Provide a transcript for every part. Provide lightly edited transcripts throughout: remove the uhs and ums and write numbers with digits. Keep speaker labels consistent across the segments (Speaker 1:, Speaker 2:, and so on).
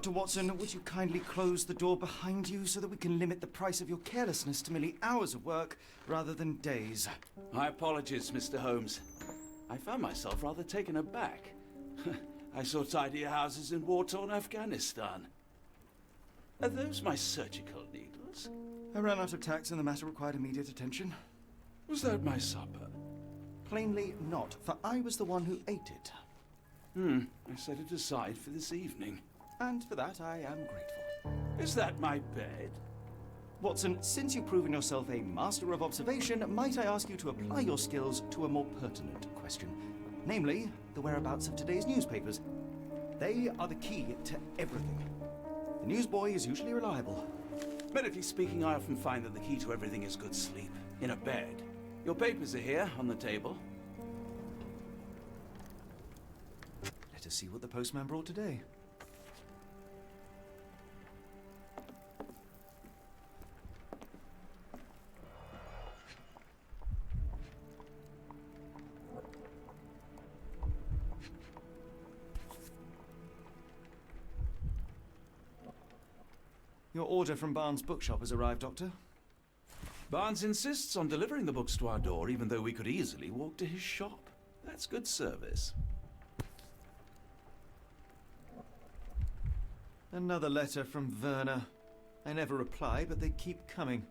Speaker 1: Dr. Watson, would you kindly close the door behind you so that we can limit the price of your carelessness to merely hours of work rather than days?
Speaker 2: My apologies, Mr. Holmes. I found myself rather taken aback. I saw tidier houses in war-torn Afghanistan. Are those my surgical needles?
Speaker 1: I ran out of tacks and the matter required immediate attention.
Speaker 2: Was that my supper?
Speaker 1: Plainly not, for I was the one who ate it.
Speaker 2: I set it aside for this evening.
Speaker 1: And for that I am grateful.
Speaker 2: Is that my bed?
Speaker 1: Watson, since you've proven yourself a master of observation, might I ask you to apply your skills to a more pertinent question? Namely, the whereabouts of today's newspapers. They are the key to everything. The newsboy is usually reliable.
Speaker 2: Medically speaking, I often find that the key to everything is good sleep. In a bed. Your papers are here, on the table.
Speaker 1: Let us see what the postman brought today. Your order from Barnes' bookshop has arrived, Doctor.
Speaker 2: Barnes insists on delivering the books to our door, even though we could easily walk to his shop. That's good service.
Speaker 1: Another letter from Werner. I never reply, but they keep coming.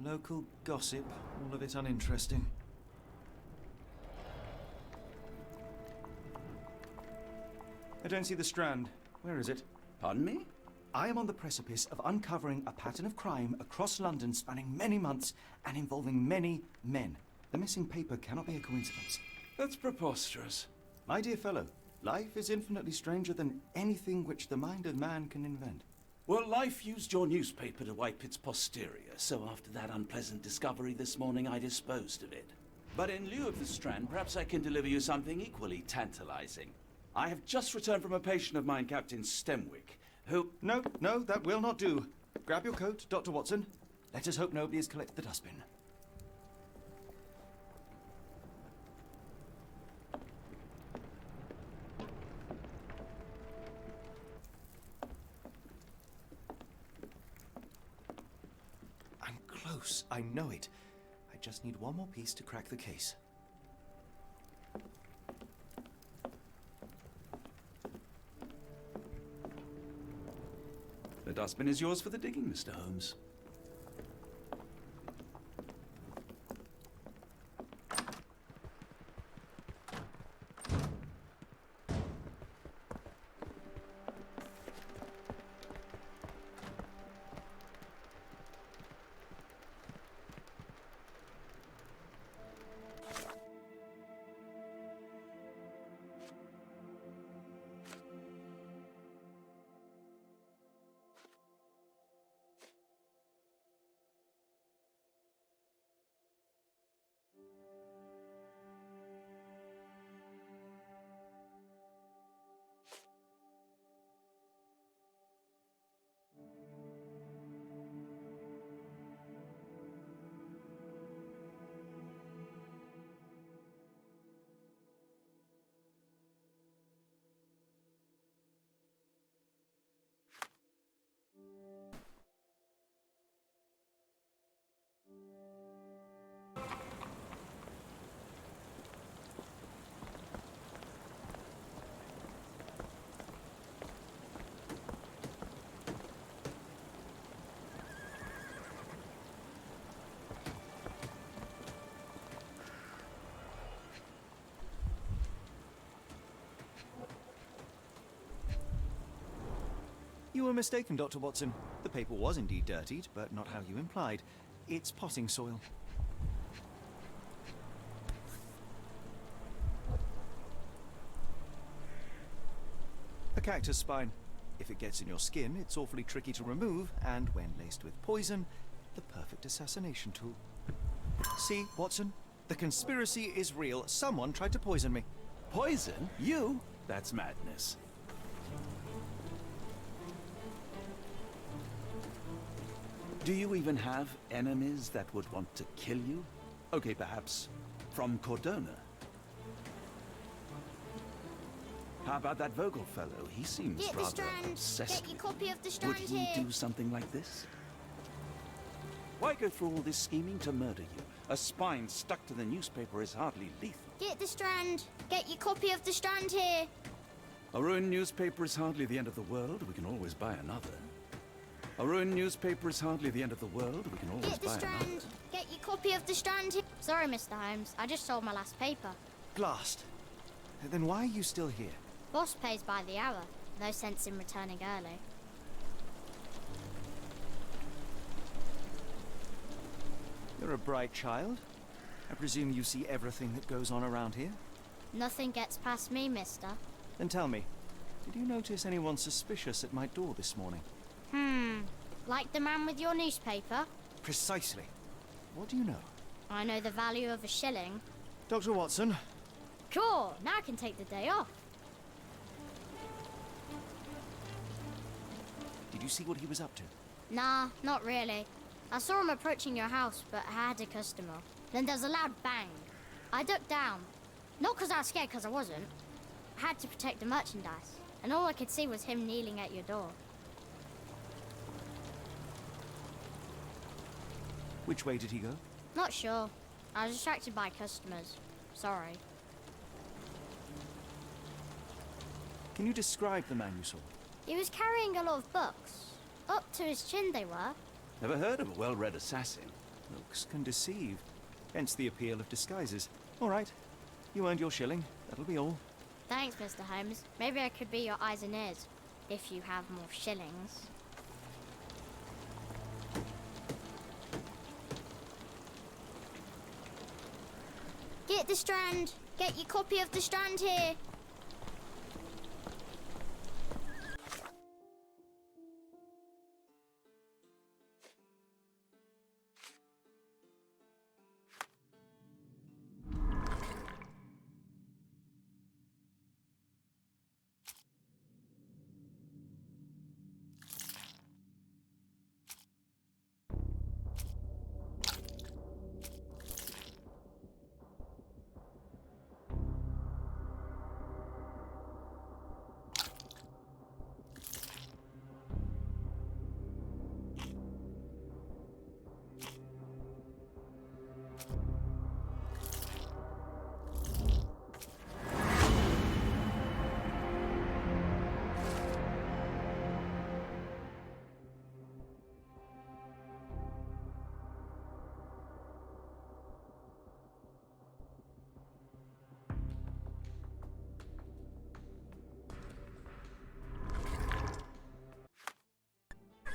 Speaker 1: Local gossip, all of it uninteresting. I don't see the Strand. Where is it?
Speaker 2: Pardon me?
Speaker 1: I am on the precipice of uncovering a pattern of crime across London spanning many months and involving many men. The missing paper cannot be a coincidence.
Speaker 2: That's preposterous.
Speaker 1: My dear fellow, life is infinitely stranger than anything which the mind of man can invent.
Speaker 2: Well, life used your newspaper to wipe its posterior, so after that unpleasant discovery this morning, I disposed of it. But in lieu of the Strand, perhaps I can deliver you something equally tantalizing. I have just returned from a patient of mine, Captain Stemwick, who...
Speaker 1: No, that will not do. Grab your coat, Dr. Watson. Let us hope nobody has collected the dustbin. I'm close, I know it. I just need one more piece to crack the case.
Speaker 2: The dustbin is yours for the digging, Mr. Holmes. You were mistaken, Dr. Watson. The paper was indeed dirtied, but not how you implied.
Speaker 1: It's potting soil. A cactus spine. If it gets in your skin, it's awfully tricky to remove, and when laced with poison, the perfect assassination tool. See, Watson? The conspiracy is real. Someone tried to poison me.
Speaker 2: Poison? You? That's madness. Do you even have enemies that would want to kill you? Okay, perhaps from Cordona. How about that Vogel fellow? He seems
Speaker 3: Get the
Speaker 2: rather
Speaker 3: Strand.
Speaker 2: obsessed.
Speaker 3: Get your copy of the Strand
Speaker 2: Would he
Speaker 3: here.
Speaker 2: do something like this? Why go through all this scheming to murder you? A spine stuck to the newspaper is hardly lethal.
Speaker 3: Get the Strand. Get your copy of the Strand here.
Speaker 2: A ruined newspaper is hardly the end of the world. We can always buy another. A ruined newspaper is hardly the end of the world. We can always
Speaker 3: Get the
Speaker 2: buy
Speaker 3: Strand.
Speaker 2: another.
Speaker 3: Get your copy of the Strand here. Sorry, Mr. Holmes. I just sold my last paper.
Speaker 1: Blast. Then why are you still here?
Speaker 3: Boss pays by the hour. No sense in returning early.
Speaker 1: You're a bright child. I presume you see everything that goes on around here?
Speaker 3: Nothing gets past me, mister.
Speaker 1: Then tell me, did you notice anyone suspicious at my door this morning?
Speaker 3: Like the man with your newspaper?
Speaker 1: Precisely. What do you know?
Speaker 3: I know the value of a shilling.
Speaker 1: Dr. Watson,
Speaker 3: Cool, now I can take the day off.
Speaker 1: did you see what he was up to?
Speaker 3: Nah, not really. I saw him approaching your house, but I had a customer. Then there's a loud bang. I ducked down. Not because I was scared, because I wasn't. I had to protect the merchandise. And all I could see was him kneeling at your door.
Speaker 1: Which way did he go?
Speaker 3: Not sure. I was distracted by customers. Sorry.
Speaker 1: Can you describe the man you saw?
Speaker 3: He was carrying a lot of books. Up to his chin they were.
Speaker 2: Never heard of a well-read assassin.
Speaker 1: Looks can deceive. Hence the appeal of disguises. All right. You earned your shilling. That'll be all.
Speaker 3: Thanks, Mr. Holmes. Maybe I could be your eyes and ears. If you have more shillings. Get the Strand. Get your copy of the Strand here.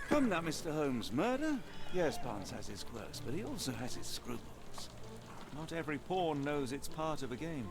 Speaker 2: Come now, Mr. Holmes. Murder? Yes, Barnes has his quirks, but he also has his scruples.
Speaker 1: Not every pawn knows it's part of a game.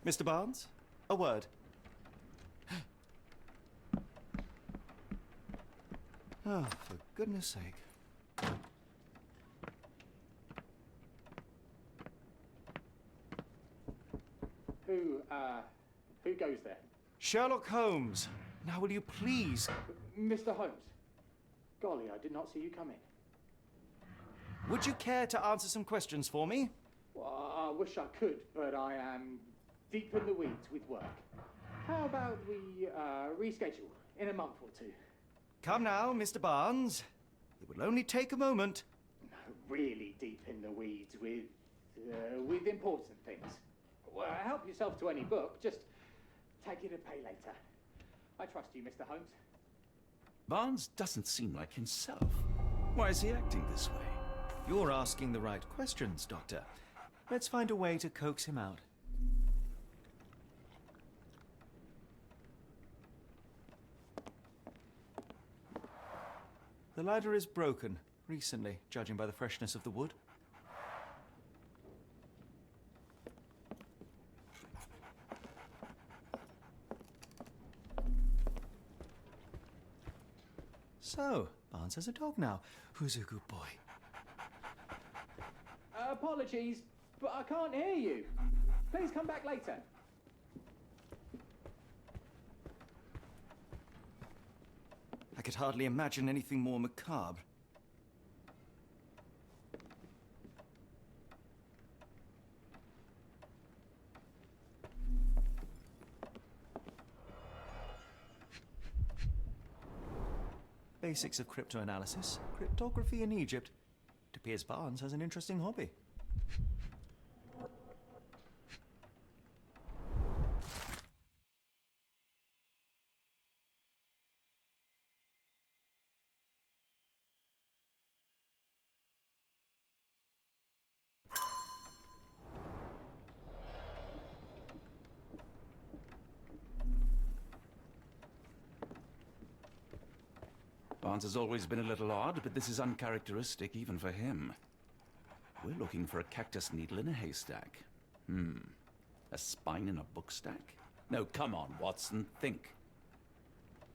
Speaker 1: Mr. Barnes, a word. Oh, for goodness sake.
Speaker 4: Who goes there?
Speaker 1: Sherlock Holmes. Now will you please...
Speaker 4: Mr. Holmes. Golly, I did not see you come in.
Speaker 1: Would you care to answer some questions for me?
Speaker 4: Well, I wish I could, but I am deep in the weeds with work. How about we reschedule in a month or two?
Speaker 1: Come now, Mr. Barnes. It will only take a moment.
Speaker 4: Really deep in the weeds with important things. Well, help yourself to any book. Just take it and pay later. I trust you, Mr. Holmes.
Speaker 2: Barnes doesn't seem like himself. Why is he acting this way?
Speaker 1: You're asking the right questions, Doctor. Let's find a way to coax him out. The ladder is broken, recently, judging by the freshness of the wood. So, Barnes has a dog now. Who's a good boy?
Speaker 4: Apologies, but I can't hear you. Please come back later.
Speaker 1: I could hardly imagine anything more macabre. Basics of cryptoanalysis, cryptography in Egypt. It appears Barnes has an interesting hobby.
Speaker 2: Barnes has always been a little odd, but this is uncharacteristic even for him. We're looking for a cactus needle in a haystack. A spine in a book stack? No, come on, Watson, think.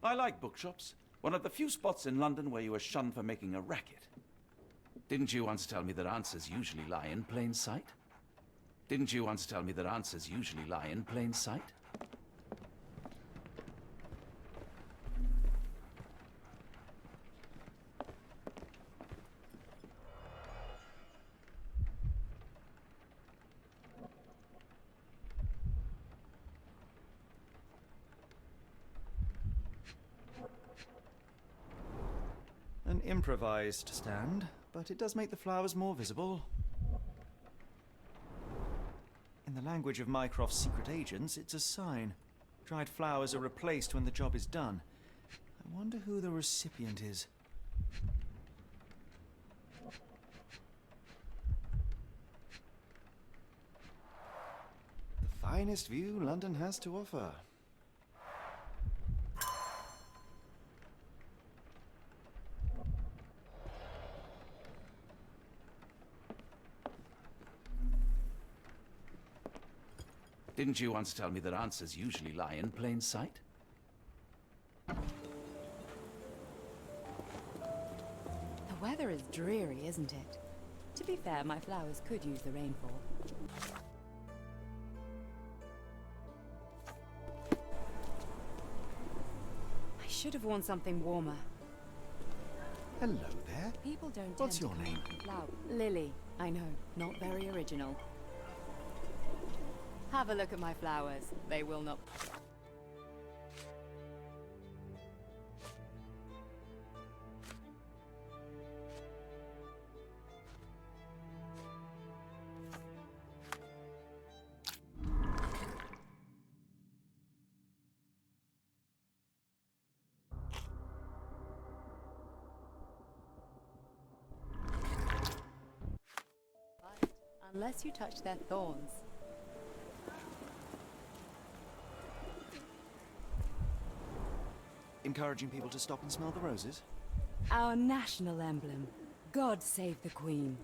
Speaker 2: I like bookshops. One of the few spots in London where you are shunned for making a racket. Didn't you once tell me that answers usually lie in plain sight? Didn't you once tell me that answers usually lie in plain sight?
Speaker 1: An improvised stand, but it does make the flowers more visible. In the language of Mycroft's secret agents, it's a sign. Dried flowers are replaced when the job is done. I wonder who the recipient is. The finest view London has to offer.
Speaker 2: Didn't you once tell me that answers usually lie in plain sight?
Speaker 5: The weather is dreary, isn't it? To be fair, my flowers could use the rainfall. I should have worn something warmer.
Speaker 1: Hello there.
Speaker 5: People don't
Speaker 1: What's
Speaker 5: tend
Speaker 1: your
Speaker 5: to
Speaker 1: name?
Speaker 5: plant flowers. Lily. I know, not very original. Have a look at my flowers. They will not... Unless you touch their thorns.
Speaker 1: Encouraging people to stop and smell the roses?
Speaker 5: Our national emblem. God save the Queen.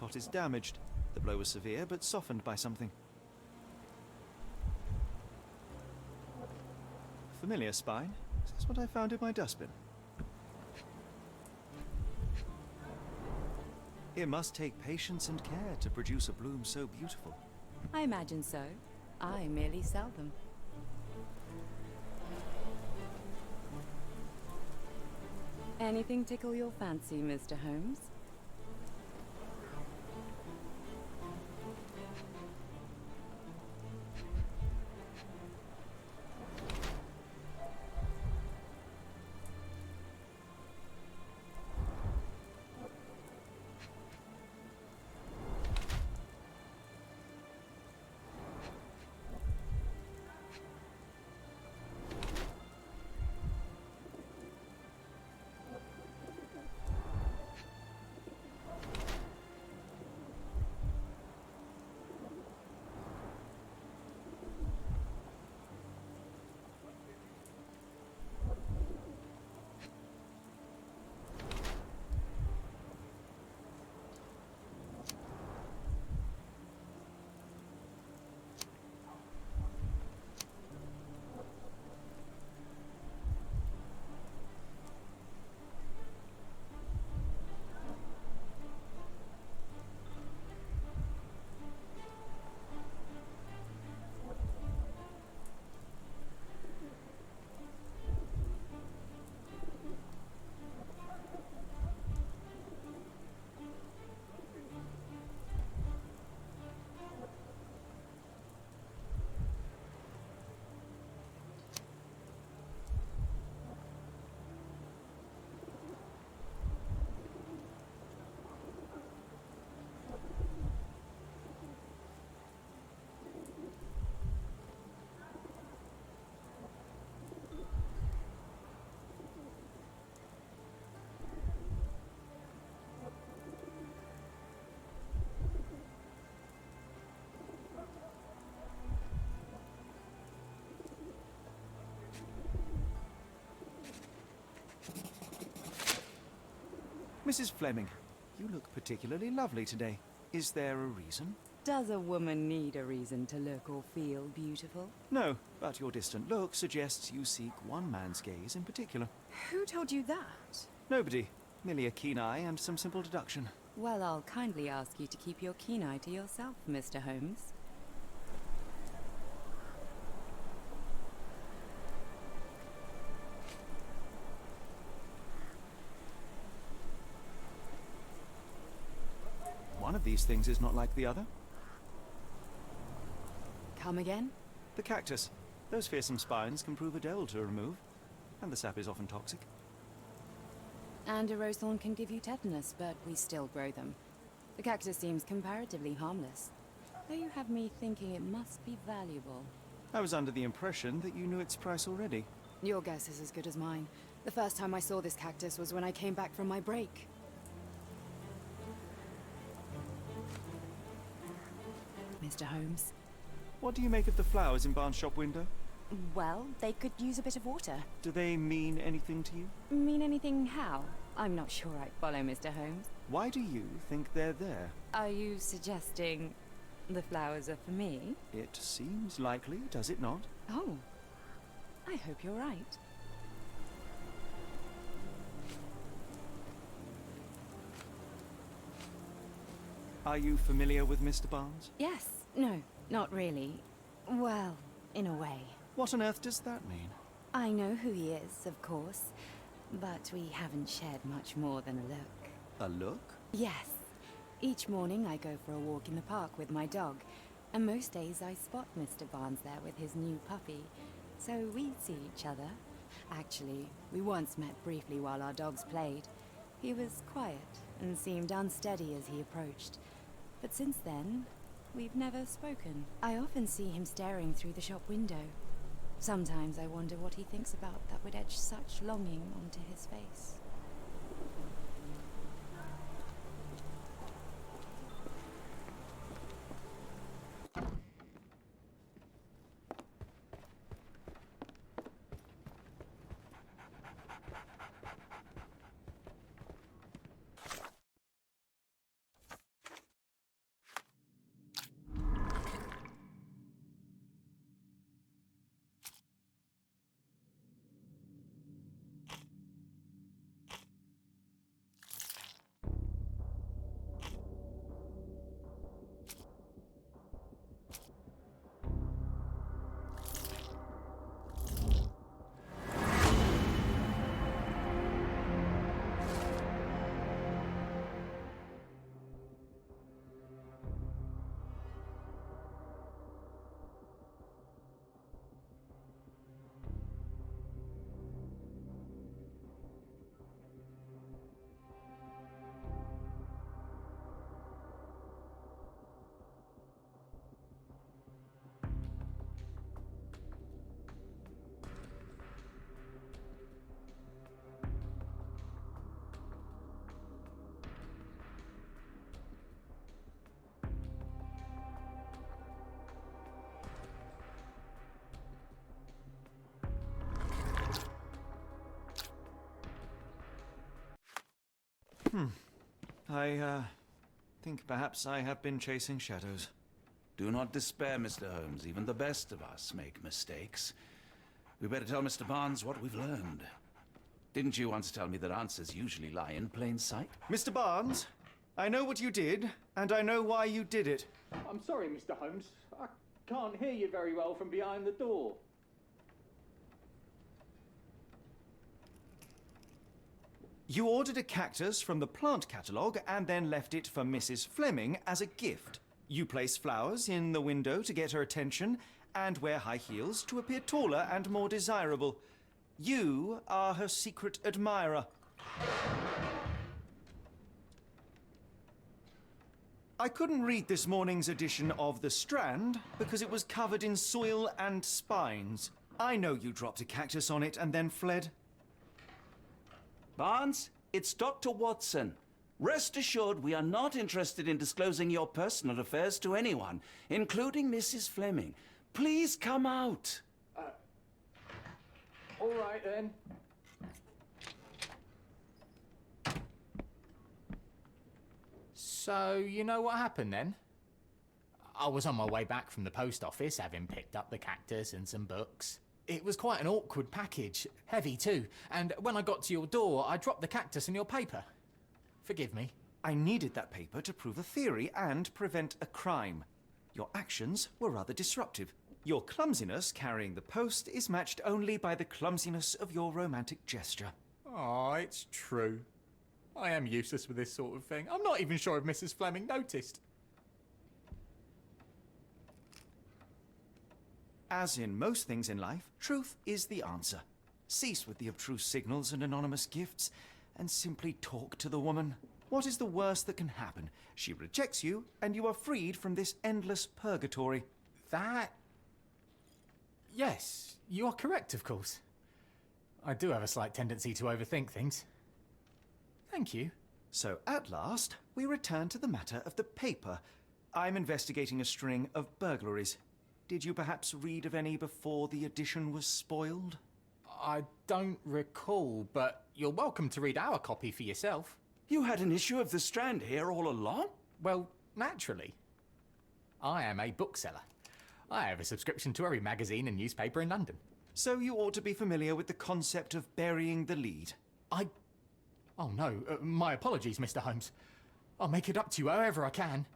Speaker 1: pot is damaged. The blow was severe, but softened by something. Familiar spine. Is this what I found in my dustbin? It must take patience and care to produce a bloom so beautiful.
Speaker 5: I imagine so. I merely sell them. Anything tickle your fancy, Mr. Holmes?
Speaker 1: Mrs. Fleming, you look particularly lovely today. Is there a reason?
Speaker 5: Does a woman need a reason to look or feel beautiful?
Speaker 1: No, but your distant look suggests you seek one man's gaze in particular.
Speaker 5: Who told you that?
Speaker 1: Nobody. Merely a keen eye and some simple deduction.
Speaker 5: Well, I'll kindly ask you to keep your keen eye to yourself, Mr. Holmes.
Speaker 1: One of these things is not like the other.
Speaker 5: Come again?
Speaker 1: The cactus. Those fearsome spines can prove a devil to remove, and the sap is often toxic.
Speaker 5: And a rose thorn can give you tetanus, but we still grow them. The cactus seems comparatively harmless, though you have me thinking it must be valuable.
Speaker 1: I was under the impression that you knew its price already.
Speaker 5: Your guess is as good as mine. The first time I saw this cactus was when I came back from my break. Mr. Holmes?
Speaker 1: What do you make of the flowers in Barnes' shop window?
Speaker 5: Well, they could use a bit of water.
Speaker 1: Do they mean anything to you?
Speaker 5: Mean anything how? I'm not sure I follow, Mr. Holmes.
Speaker 1: Why do you think they're there?
Speaker 5: Are you suggesting the flowers are for me?
Speaker 1: It seems likely, does it not?
Speaker 5: Oh, I hope you're right.
Speaker 1: Are you familiar with Mr. Barnes?
Speaker 5: Yes. No, not really. Well, in a way.
Speaker 1: What on earth does that mean?
Speaker 5: I know who he is, of course, but we haven't shared much more than a look.
Speaker 1: A look?
Speaker 5: Yes. Each morning I go for a walk in the park with my dog, and most days I spot Mr. Barnes there with his new puppy, so we see each other. Actually, we once met briefly while our dogs played. He was quiet and seemed unsteady as he approached, but since then, we've never spoken. I often see him staring through the shop window. Sometimes I wonder what he thinks about that would etch such longing onto his face.
Speaker 1: I think perhaps I have been chasing shadows.
Speaker 2: Do not despair, Mr. Holmes. Even the best of us make mistakes. We better tell Mr. Barnes what we've learned. Didn't you once tell me that answers usually lie in plain sight?
Speaker 1: Mr. Barnes, I know what you did, and I know why you did it.
Speaker 4: I'm sorry, Mr. Holmes. I can't hear you very well from behind the door.
Speaker 1: You ordered a cactus from the plant catalogue and then left it for Mrs. Fleming as a gift. You place flowers in the window to get her attention and wear high heels to appear taller and more desirable. You are her secret admirer. I couldn't read this morning's edition of The Strand because it was covered in soil and spines. I know you dropped a cactus on it and then fled.
Speaker 2: Barnes, it's Dr. Watson. Rest assured we are not interested in disclosing your personal affairs to anyone, including Mrs. Fleming. Please come out.
Speaker 4: All right, then.
Speaker 6: So, you know what happened then? I was on my way back from the post office, having picked up the cactus and some books. It was quite an awkward package, heavy too, and when I got to your door, I dropped the cactus and your paper. Forgive me.
Speaker 1: I needed that paper to prove a theory and prevent a crime. Your actions were rather disruptive. Your clumsiness carrying the post is matched only by the clumsiness of your romantic gesture.
Speaker 6: Oh, it's true. I am useless with this sort of thing. I'm not even sure if Mrs. Fleming noticed.
Speaker 1: As in most things in life, truth is the answer. Cease with the obtruse signals and anonymous gifts, and simply talk to the woman. What is the worst that can happen? She rejects you, and you are freed from this endless purgatory.
Speaker 6: That... Yes, you are correct, of course. I do have a slight tendency to overthink things. Thank you.
Speaker 1: So, at last, we return to the matter of the paper. I'm investigating a string of burglaries. Did you perhaps read of any before the edition was spoiled?
Speaker 6: I don't recall, but you're welcome to read our copy for yourself.
Speaker 2: You had an issue of The Strand here all along?
Speaker 6: Well, naturally. I am a bookseller. I have a subscription to every magazine and newspaper in London.
Speaker 1: So you ought to be familiar with the concept of burying the lead.
Speaker 6: Oh no, my apologies, Mr. Holmes. I'll make it up to you however I can.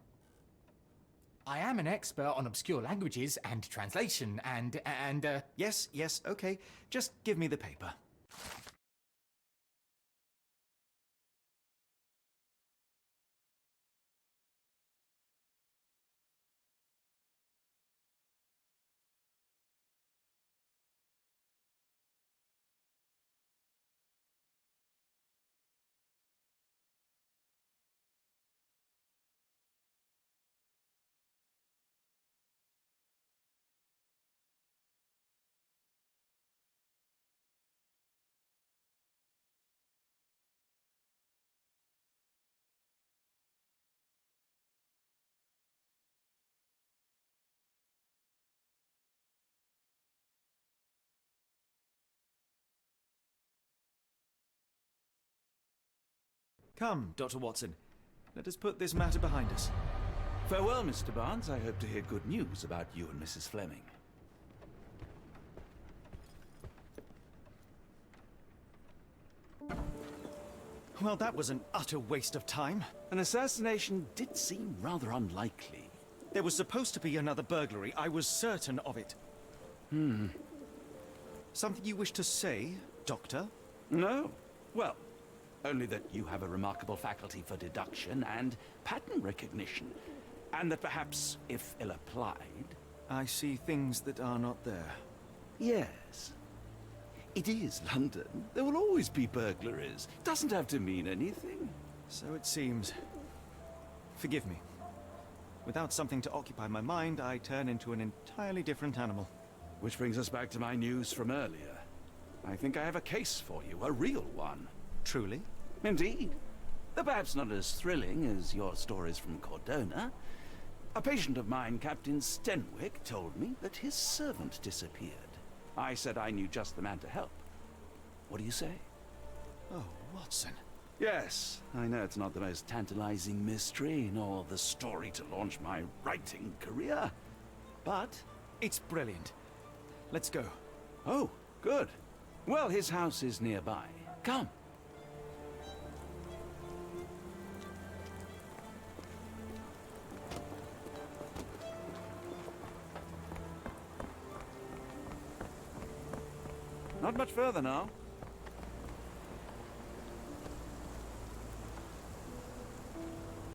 Speaker 6: I am an expert on obscure languages and translation and
Speaker 1: Yes, okay. Just give me the paper. Come, Dr. Watson. Let us put this matter behind us.
Speaker 2: Farewell, Mr. Barnes. I hope to hear good news about you and Mrs. Fleming.
Speaker 1: Well, that was an utter waste of time.
Speaker 2: An assassination did seem rather unlikely.
Speaker 1: There was supposed to be another burglary. I was certain of it. Something you wish to say, Doctor?
Speaker 2: No. Well, only that you have a remarkable faculty for deduction and pattern recognition, and that perhaps, if ill-applied...
Speaker 1: I see things that are not there.
Speaker 2: Yes. It is London. There will always be burglaries. Doesn't have to mean anything.
Speaker 1: So it seems. Forgive me. Without something to occupy my mind, I turn into an entirely different animal.
Speaker 2: Which brings us back to my news from earlier. I think I have a case for you, a real one.
Speaker 1: Truly?
Speaker 2: Indeed. Though perhaps not as thrilling as your stories from Cordona. A patient of mine, Captain Stenwick, told me that his servant disappeared. I said I knew just the man to help. What do you say?
Speaker 1: Oh, Watson.
Speaker 2: Yes, I know it's not the most tantalizing mystery, nor the story to launch my writing career, but...
Speaker 1: It's brilliant. Let's go.
Speaker 2: Oh, good. Well, his house is nearby. Come. Not much further now.